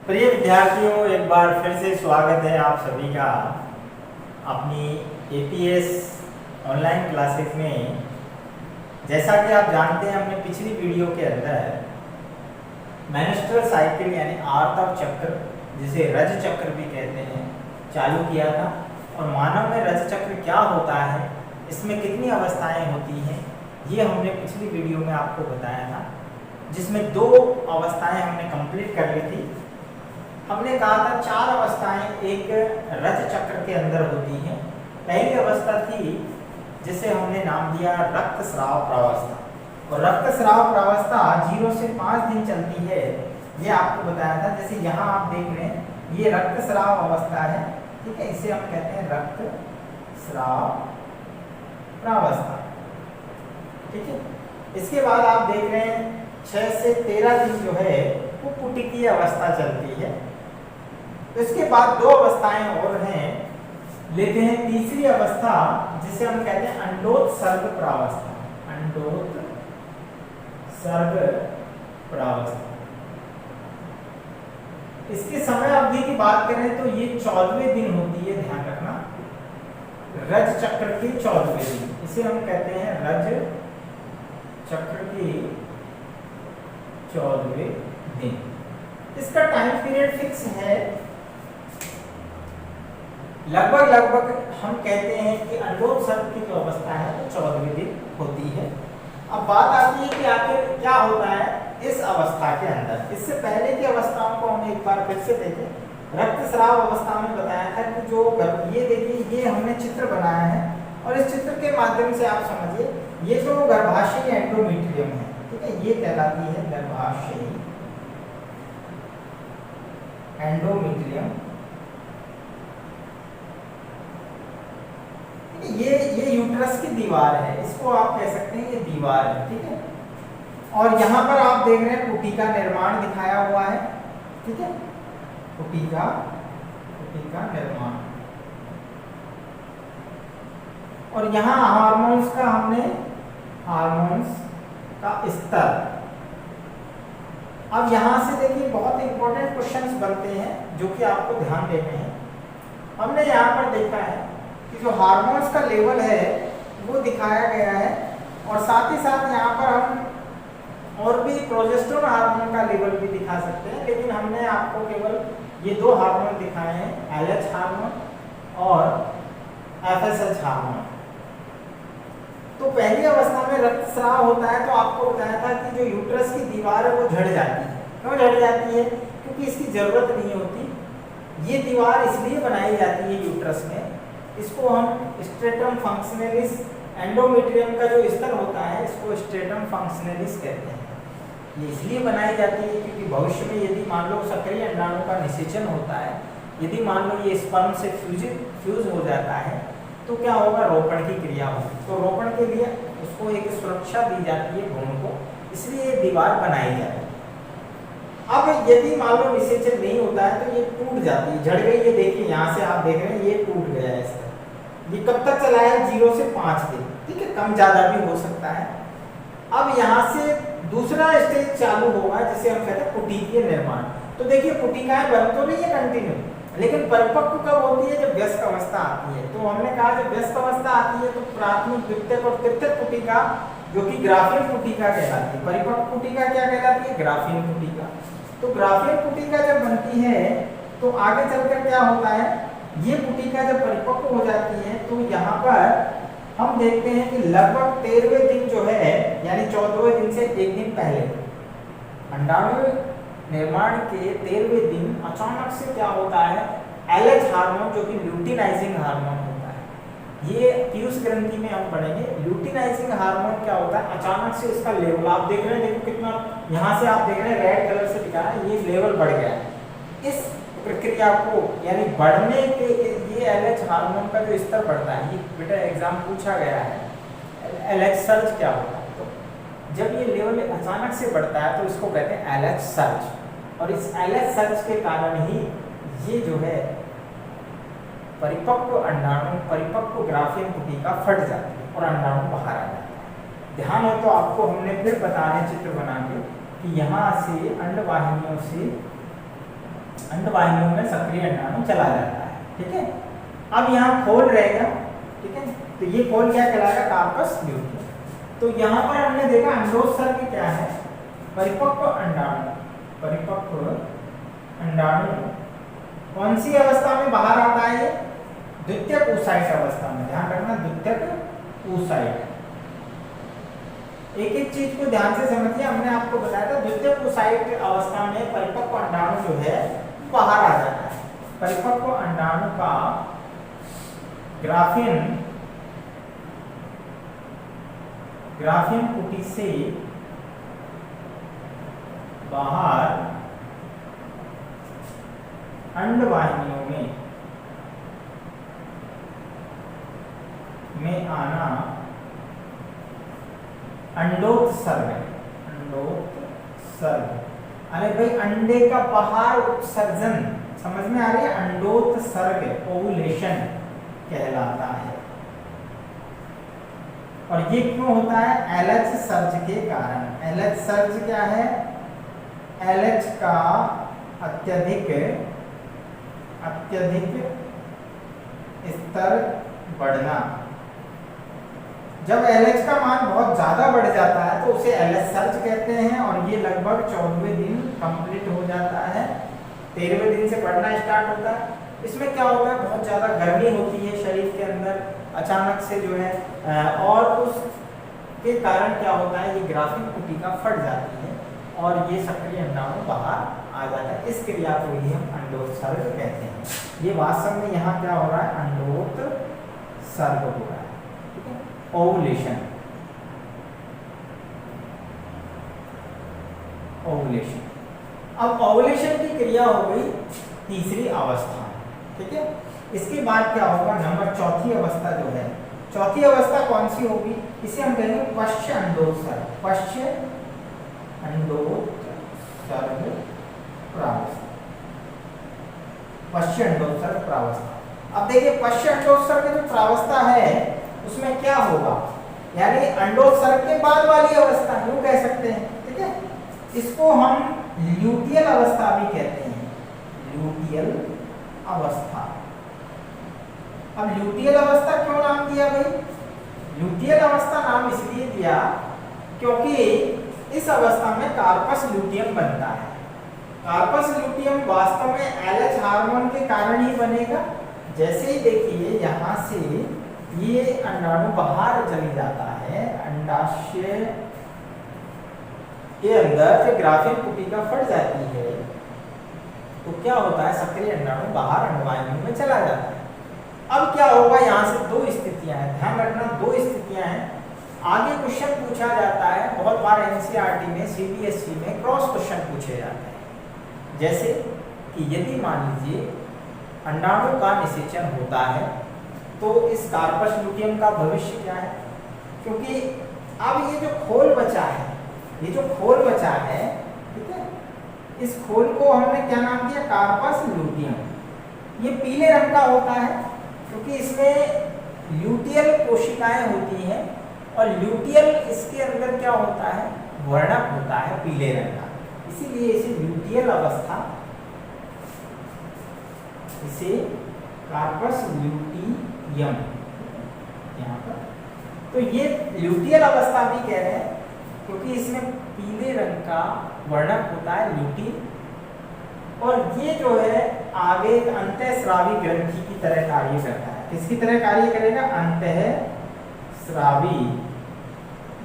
प्रिय विद्यार्थियों, एक बार फिर से स्वागत है आप सभी का अपनी एपीएस ऑनलाइन क्लासेस में। जैसा कि आप जानते हैं, हमने पिछली वीडियो के अंदर मेंस्ट्रुअल साइकिल यानी आर्तव चक्र, जिसे रज चक्र भी कहते हैं, चालू किया था। और मानव में रज चक्र क्या होता है, इसमें कितनी अवस्थाएं होती हैं, ये हमने पिछली वीडियो में आपको बताया था, जिसमें 2 अवस्थाएं हमने कंप्लीट कर ली थी। हमने कहा था 4 अवस्थाएं एक रज चक्र के अंदर होती हैं। पहली अवस्था थी जिसे हमने नाम दिया रक्तस्राव प्रावस्था, और रक्तस्राव प्रावस्था 0 से 5 दिन चलती है, ये आपको बताया था। जैसे यहाँ आप देख रहे हैं, ये रक्तस्राव अवस्था है, ठीक है, इसे हम कहते हैं रक्तस्राव प्रावस्था, ठीक है। इसके बाद आप देख रहे हैं 6 से 13 दिन जो है वो पुटिकीय अवस्था चलती है। इसके बाद 2 अवस्थाएं और हैं, लेते हैं तीसरी अवस्था जिसे हम कहते हैं अंडोत्सर्ग प्रावस्था। अंडोत्सर्ग प्रावस्था, इसके समय अवधि की बात करें तो ये 14वें दिन होती है, ध्यान रखना, रज चक्र के 14वें दिन, इसे हम कहते हैं रज चक्र के 14वें दिन। इसका टाइम पीरियड फिक्स है, लगभग हम कहते हैं कि अंडोत्सर्ग की जो अवस्था है वो 14वें दिन होती है। अब बात आती है कि आखिर क्या होता है इस अवस्था के अंदर। इससे पहले की अवस्थाओं को हम एक बार फिर से देखें। रक्तस्राव अवस्था में बताया था कि जो ये देखिए, ये हमने चित्र बनाया है, और इस चित्र के माध्यम से आप समझिए, ये जो गर्भाशय एंडोमेट्रियम है, ठीक है, ये कहलाती है गर्भाशय एंडोमेट्रियम। ये यूट्रस की दीवार है, इसको आप कह सकते हैं ये दीवार है, ठीक है। और यहाँ पर आप देख रहे हैं पुटिका निर्माण दिखाया हुआ है, ठीक है, पुटिका निर्माण। और यहाँ हार्मोन्स का स्तर। अब यहाँ से देखिए, बहुत इंपॉर्टेंट क्वेश्चंस बनते हैं जो कि आपको ध्यान देने हैं। हमने यहाँ पर देखा है कि जो हार्मोन्स का लेवल है वो दिखाया गया है, और साथ ही साथ यहाँ पर हम और भी प्रोजेस्टेरोन हार्मोन का लेवल भी दिखा सकते हैं, लेकिन हमने आपको केवल ये 2 हार्मोन दिखाए हैं, LH हार्मोन और FSH हार्मोन। तो पहली अवस्था में रक्तस्राव होता है, तो आपको बताया था कि जो यूट्रस की दीवार है वो झड़ जाती है। क्यों झड़ जाती है? क्योंकि इसकी जरूरत नहीं होती। ये दीवार इसलिए बनाई जाती है यूट्रस में, इसको हम स्ट्रेटम फंक्शनलिस, एंडोमेट्रियम का जो स्तर होता है इसको स्ट्रेटम फंक्शनलिस कहते हैं। ये इसलिए बनाई जाती है क्योंकि भविष्य में यदि मान लो सक्रिय अंडाणु का निषेचन होता है, यदि मान लो ये स्पर्म से फ्यूज हो जाता है, तो क्या होगा, रोपण की क्रिया होगी। तो रोपण के लिए उसको एक सुरक्षा दी जाती है भ्रूण को, इसलिए ये दीवार बनाई जाती है। अब यदि मान लो निषेचन नहीं होता है तो ये टूट जाती है, झड़ गई। ये देखिए, यहाँ से आप देख रहे हैं, ये टूट गया है इसका। ये कब तक चला है? 0 से 5 दिन, ठीक है, कम ज्यादा भी हो सकता है। अब यहाँ से दूसरा स्टेज चालू होगा जिसे हम कहते हैं पुटिकीय निर्माण। तो देखिए, पुटिकाएं बन तो रही है कंटिन्यू, लेकिन परिपक्व कब होती है? जब व्यस्क अवस्था आती है। तो हमने कहा जब व्यस्क अवस्था आती है तो प्राथमिक, द्वितीयक और तृतीयक पुटिका, जो कि ग्राफीन पुटिका कहलाती है। परिपक्व पुटिका क्या कहलाती है? ग्राफीन पुटिका। तो ग्राफीन पुटिका जब बनती है तो आगे चलकर क्या होता है, ये पुटिका जब परिपक्व हो जाती है तो यहाँ पर हम देखते हैं कि लगभग 13वें दिन जो है, यानी 14वें दिन से 1 दिन पहले, अंडाणु निर्माण के 13वें दिन अचानक से क्या होता है, LH हार्मोन, जो कि ल्यूटिनाइजिंग हार्मोन होता है, ये पीयूष ग्रंथि में हम पढ़ेंगे। ल्यूटिनाइजिंग हार्मोन क्या होता है, अचानक से इसका लेवल आप देख रहे हैं, देखो कितना, यहाँ से आप देख रहे हैं रेड कलर से दिखा है, ये लेवल बढ़ गया है। इस प्रक्रिया को, यानी बढ़ने के, ये LH हार्मोन का जो स्तर बढ़ता है, ये बेटा एग्जाम पूछा गया है, LH सर्ज क्या होता है। तो जब ये लेवल अचानक से बढ़ता है तो इसको कहते हैं LH सर्ज, और इस LH सर्ज के कारण ही ये जो है परिपक्व अंडाणु, परिपक्व ग्राफीन पुटिका फट जाती है और अंडाणु बाहर आ जाता है। ध्यान हो तो आपको हमने फिर बता रहे चित्र बना के कि यहाँ से अंडवाहिनियों से अंडवाहिनियों में सक्रिय अंडाणु चला जाता है। ठीक है, अब यहाँ खोल रहेगा। ठीक है, तो ये खोल क्या कहलाएगा? Corpus luteum. तो यहाँ पर हमने देखा अंडोत्सर्ग क्या है? परिपक्व अंडाणु। परिपक्व अंडाणु कौन सी अवस्था में बाहर आता है? ये द्वितीयक oocyte अवस्था में। ध्यान रखना, द्वितीयक oocyte। एक एक चीज को ध्यान से समझिए। हमने आपको बताया था द्वितीयक oocyte अवस्था में परिपक्व अंडाणु जो है बाहर आ जाता है। परिपक्व अंडाणु का ग्राफियन कुटी से बाहर अंडवाहिनियों में आना अंडोत्सर्ग। अंडोत्सर्ग, अरे भाई अंडे का बाहर उत्सर्जन, समझ में आ रही है? अंडोत्सर्ग ओवुलेशन कहलाता है। और ये क्यों होता है? एलएच सर्ज के कारण। एलएच सर्ज क्या है? एलएच का अत्यधिक स्तर बढ़ना। जब LH का मान बहुत ज़्यादा बढ़ जाता है तो उसे LH सर्ज कहते हैं, और ये लगभग 14वें दिन कंप्लीट हो जाता है। 13वें दिन से बढ़ना स्टार्ट होता है। इसमें क्या होता है? बहुत ज़्यादा गर्मी होती है शरीर के अंदर अचानक से जो है, और उसके कारण क्या होता है? ये ग्राफिन कुटिका फट जाती है और ये सक्रिय अंडाणु बाहर आ जाता है। इस क्रिया को ही हम अंडोत्सर्ग कहते हैं। ये वास्तव में यहाँ क्या हो रहा है? अंडोत्सर्ग हो रहा है। ओवुलेशन। ओवुलेशन, अब ओवुलेशन की क्रिया हो गई तीसरी अवस्था। ठीक है, इसके बाद क्या होगा? नंबर चौथी अवस्था जो है, चौथी अवस्था कौन सी होगी? इसे हम कहेंगे पश्च अंडोत्सर्ग। पश्च अंडोत्सर्ग प्रावस्था। पश्च अंडोत्सर्ग प्रावस्था। अब देखिए पश्च अंडोत्सर्ग जो प्रावस्था है उसमें क्या होगा? यानी अंडोत्सर्ग के बाद वाली अवस्था, यूं कह सकते हैं। ठीक है, इसको हम ल्यूटियल अवस्था भी कहते हैं। ल्यूटियल अवस्था। अब ल्यूटियल अवस्था क्यों नाम दिया भाई? ल्यूटियल अवस्था नाम इसलिए दिया क्योंकि इस अवस्था में कार्पस ल्यूटियम बनता है। कार्पस ल्यूटियम वास्तव में एलएच हार्मोन के कारण ही बनेगा। जैसे ही देखिए यहाँ से ये अंडाणु बाहर चली जाता है, अंडाशय के अंदर से ग्राफिन कुटिका फट जाती है, तो क्या होता है? सक्रिय अंडाणु बाहर अंडवाहिनी में चला जाता है। अब क्या होगा? यहाँ से दो स्थितियां हैं, ध्यान रखना, दो स्थितियां हैं। आगे क्वेश्चन पूछा जाता है, बहुत बार एनसीईआरटी में, सीबीएसई में क्रॉस क्वेश्चन पूछे जाते हैं। जैसे कि यदि मान लीजिए अंडाणु का निषेचन होता है तो इस कार्पस ल्यूटियम का भविष्य क्या है? क्योंकि अब ये जो खोल बचा है, ये जो खोल बचा है, ठीक है, इस खोल को हमने क्या नाम दिया? Corpus luteum. ये पीले रंग का होता है क्योंकि इसमें ल्यूटियल कोशिकाएं होती हैं, और ल्यूटियल इसके अंदर क्या होता है? वर्णक होता है पीले रंग का, इसीलिए इसे ल्यूटियल अवस्था, इसे कार्पस ल्यूटियम यहाँ पर। तो ये ल्यूटियल अवस्था भी कह रहे हैं क्योंकि इसमें पीले रंग का वर्णक होता है ल्यूटिन, और ये जो है आगे अंतःस्रावी ग्रंथि की तरह कार्य करता है। किसकी तरह कार्य करेगा? अंतःस्रावी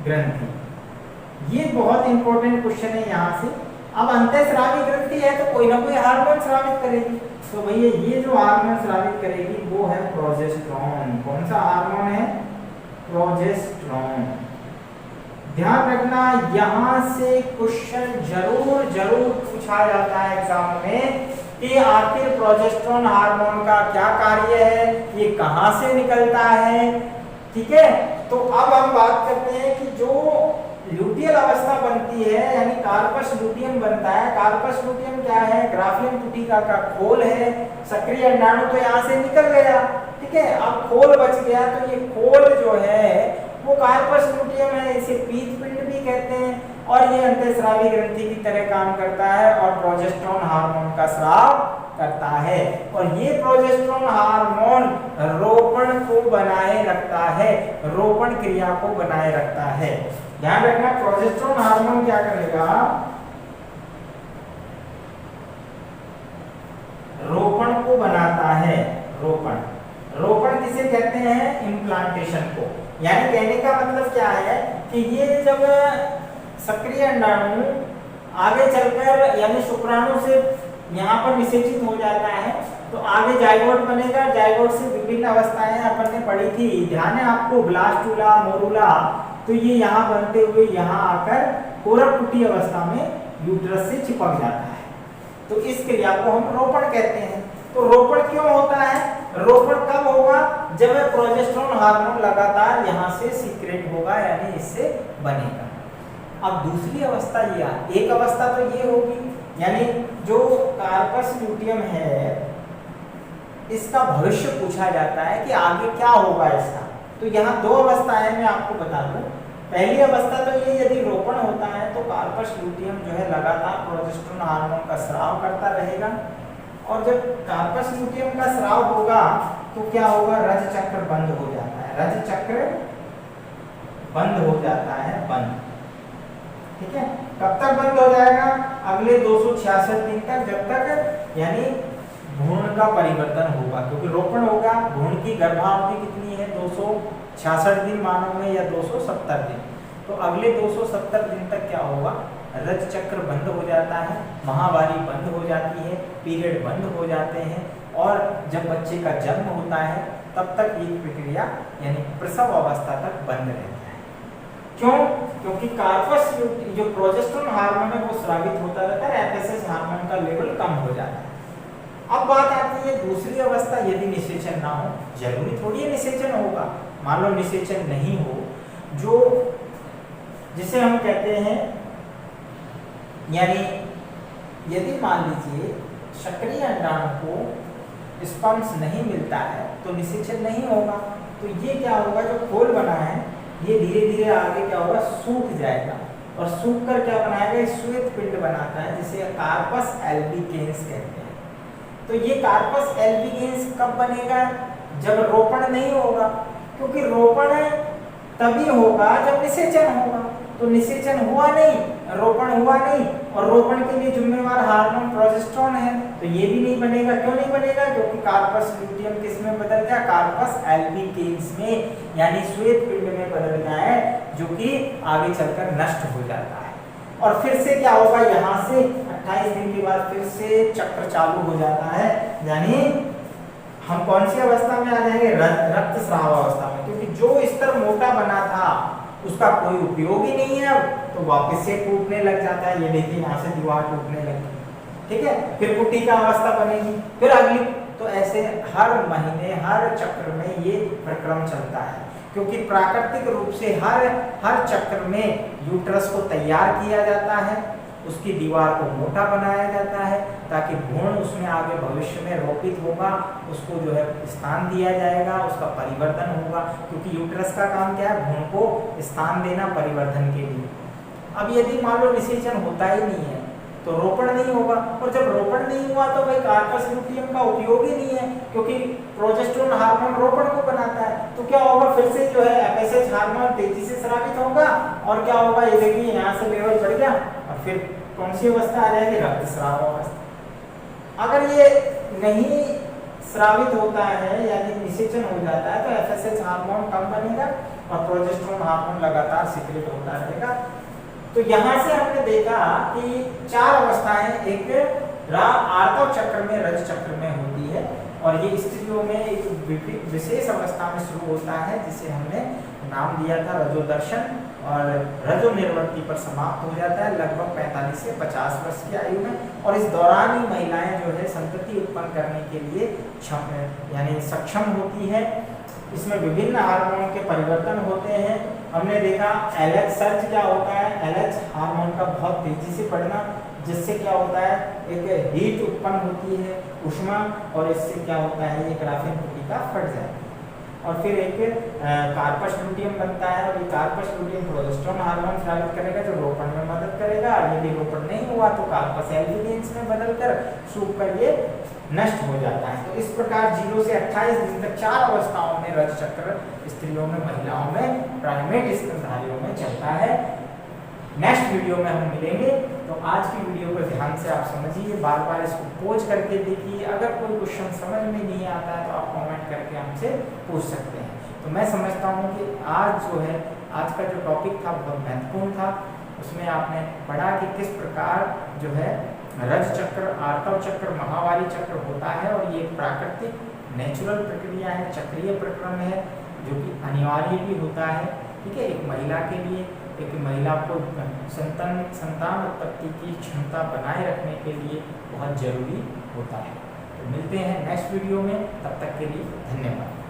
ग्रंथि। ये बहुत इंपॉर्टेंट क्वेश्चन है यहाँ से। अब अंतःस्रावी ग्रंथि है तो कोई ना कोई हार्मोन स्रावित करेगी, तो भैया ये जो हार्मोन स्रावित करेगी वो है प्रोजेस्टेरोन। कौन सा हार्मोन है? प्रोजेस्टेरोन। ध्यान रखना, यहाँ से क्वेश्चन जरूर पूछा जाता है एग्जाम में कि आखिर प्रोजेस्टेरोन हार्मोन का क्या कार्य है, ये कहाँ से निकलता है। ठीक है, तो अब हम बात करते हैं कि जो ल्यूटियल अवस्था बनती है, यानी कार्पस ल्यूटियम बनता है। कार्पस ल्यूटियम क्या है? ग्राफियन कुटिका का खोल है। सक्रिय अंडाणु तो यहाँ से निकल गया, ठीक है, अब खोल बच गया, तो ये खोल जो है वो कार्पस ल्यूटियम है, इसे पीत पिंड भी कहते हैं। और ये अंतःस्रावी ग्रंथि की तरह काम करता है और प्रोजेस्टेरोन हार्मोन का स्राव करता है। और ये प्रोजेस्टेरोन हार्मोन रोपण को बनाए रखता है, रोपण क्रिया को बनाए रखता है। ध्यान रखना, प्रोजेस्टेरोन हार्मोन क्या करेगा, रोपण को बनाता है। रोपण किसे कहते हैं, इम्प्लांटेशन को। यानी कहने का मतलब क्या है कि ये जब सक्रिय अंडाणु आगे चलकर यानी शुक्राणु से यहाँ पर निषेचित हो जाता है तो आगे जाइगोट बनेगा। जाइगोट से विभिन्न अवस्थाएं अपन ने पढ़ी थी, ध्यान है आपको, ब्लास्टुला, मोरुला, तो ये यहाँ बनते हुए यहाँ आकर कोरकपुटी अवस्था में यूट्रस से चिपक जाता है। तो इस क्रिया को हम रोपण कहते हैं। तो रोपण क्यों होता है, रोपण कब होगा, जब प्रोजेस्टेरोन हार्मोन लगातार यहाँ से सीक्रेट होगा यानी इससे बनेगा। अब दूसरी अवस्था ये, एक अवस्था तो ये होगी यानी जो कार्पस ल्यूटियम है इसका भविष्य पूछा जाता है कि आगे क्या होगा इसका। तो यहाँ दो अवस्थाएं मैं आपको बता दूं। पहली अवस्था तो ये, यदि रोपण होता है तो कार्पस ल्यूटियम जो है लगातार प्रोजेस्टेरोन हार्मोन का स्राव करता रहेगा और जब कार्पस ल्यूटियम का स्राव होगा तो क्या होगा, रज चक्र बंद हो जाता है। रज चक्र बंद हो जाता है, बंद। ठीक है, कब तक बंद हो जाएगा, अगले 266 दिन तक, जब तक यानी भ्रूण का परिवर्तन होगा, क्योंकि रोपण होगा। भ्रूण की गर्भावधि कितनी है, 266 दिन मानव में या 270 दिन। तो अगले 270 दिन तक क्या होगा, रज चक्र बंद हो जाता है, माहवारी बंद हो जाती है, पीरियड बंद हो जाते हैं और जब बच्चे का जन्म होता है तब तक ये प्रक्रिया यानी प्रसव अवस्था तक बंद रहता है। क्यों, क्योंकि कार्पस जो प्रोजेस्टेरोन हार्मोन है वो स्रावित होता रहता है, एफएसएच हार्मोन का लेवल कम हो जाता है। अब बात आती है दूसरी अवस्था, यदि निषेचन ना हो, जरूरी थोड़ी है निषेचन होगा, मान लो निषेचन नहीं हो, जो जिसे हम कहते हैं यानी यदि मान लीजिए सक्रिय अंडाणु को स्पर्म्स नहीं मिलता है तो निषेचन नहीं होगा। तो ये क्या होगा, जो खोल बना है ये धीरे धीरे आगे क्या होगा, सूख जाएगा और सूख कर क्या बनाएगा, श्वेत पिंड बनाता है जिसे कार्पस एल्बिगेंस कहते हैं। तो ये कार्पस एल्बिगेंस कब बनेगा, जब रोपण नहीं होगा, क्योंकि रोपण तभी होगा जब निषेचन होगा। तो निषेचन हुआ नहीं, रोपण हुआ नहीं और रोपण के लिए जिम्मेवार हार्मोन प्रोजेस्टेरोन है, तो ये भी नहीं बनेगा। क्यों नहीं बनेगा, क्योंकि कार्पस ल्यूटियम किस में बदल गया, कार्पस एल्बिगेंस में यानी श्वेत पिंड में बदल गया है, जो कि आगे चलकर नष्ट हो जाता है। और फिर से क्या होगा, यहाँ से 28 दिन के बाद फिर से चक्र चालू हो जाता है, यानी हम कौन सी अवस्था में आ जाएंगे, रक्तस्राव अवस्था में, क्योंकि जो स्तर मोटा बना था उसका कोई उपयोग ही नहीं है अब, तो वापस से टूटने लग जाता है। ये देखिए यहाँ से दीवार टूटने लगी, ठीक है, फिर कुटी का अवस्था बनेगी, फिर अगली। तो ऐसे हर महीने हर चक्र में ये प्रक्रम चलता है, क्योंकि प्राकृतिक रूप से हर चक्र में यूट्रस को तैयार किया जाता है, उसकी दीवार को मोटा बनाया जाता है ताकि भ्रूण उसमें आगे भविष्य में रोपित होगा, उसको जो है स्थान दिया जाएगा, उसका परिवर्तन होगा, क्योंकि यूट्रस का काम क्या है, भ्रूण को स्थान देना परिवर्धन के लिए। अब यदि मान लो निषेचन होता ही नहीं है तो रोपण नहीं होगा, और जब रोपण नहीं हुआ तो भाई कार्पस ल्यूटियम का उपयोग ही नहीं है, क्योंकि प्रोजेस्टेरोन हार्मोन रोपण को बनाता है। तो क्या होगा, फिर से जो है एफएसएच हार्मोन तेजी से स्रावित होगा और क्या होगा, ये देखिए यहाँ से लेवल बढ़ गया और फिर कौन सी अवस्था आ जाएगी, रक्तस्राव अवस्था। अगर ये नहीं स्रावित होता है यानी निषेचन हो जाता है तो एफएसएच हार्मोन कम बनेगा और प्रोजेस्टेरोन हार्मोन लगातार सीक्रेट होता रहेगा। तो यहाँ से हमने देखा कि 4 अवस्थाएं एक आर्तव चक्र में, रज चक्र में होती है, और ये स्त्रियों में एक विशेष अवस्था में शुरू होता है जिसे हमने नाम दिया था रजोदर्शन, और रजोनिर्वृत्ति पर समाप्त हो जाता है लगभग 45 से 50 वर्ष की आयु में। और इस दौरान ही महिलाएं जो है संतति उत्पन्न करने के लिए यानी सक्षम होती है। इसमें विभिन्न हार्मोन के परिवर्तन होते हैं। हमने देखा एलएच सर्ज क्या होता है, एलएच हार्मोन का बहुत तेजी से बढ़ना, जिससे क्या होता है, एक हीट उत्पन्न होती है, ऊष्मा, और इससे क्या होता है, ये ग्राफिन पुटिका फट जाती है। और फिर एक कार्पस लुटियम बनता है, और ये कार्पस लुटियम प्रोजेस्टेरोन हार्मोन स्रावित करेगा जो रोपण में मदद करेगा। यदि रोपण नहीं हुआ तो कार्पस एल्बिगेंस में बदलकर सूख कर ये नष्ट हो जाता है। तो इस प्रकार 0 से 28 दिन तक 4 अवस्थाओं में रज चक्र स्त्रियों में, महिलाओं में, प्राइमेट स्तनधारियों में चलता है। नेक्स्ट वीडियो में हम मिलेंगे। तो आज की वीडियो को ध्यान से आप समझिए, बार बार इसको पोज करके देखिए। अगर कोई क्वेश्चन समझ में नहीं आता है तो आप कमेंट करके हमसे पूछ सकते हैं। तो मैं समझता हूँ कि आज जो है, आज का जो टॉपिक था बहुत महत्वपूर्ण था। उसमें आपने पढ़ा कि किस प्रकार जो है रज चक्र, आर्तव चक्र, महावारी चक्र होता है, और ये एक प्राकृतिक नेचुरल प्रक्रिया है, चक्रीय प्रक्रम है, जो कि अनिवार्य भी होता है। ठीक है, एक महिला के लिए, एक महिला को संतान उत्पत्ति की क्षमता बनाए रखने के लिए बहुत जरूरी होता है। तो मिलते हैं नेक्स्ट वीडियो में, तब तक के लिए धन्यवाद।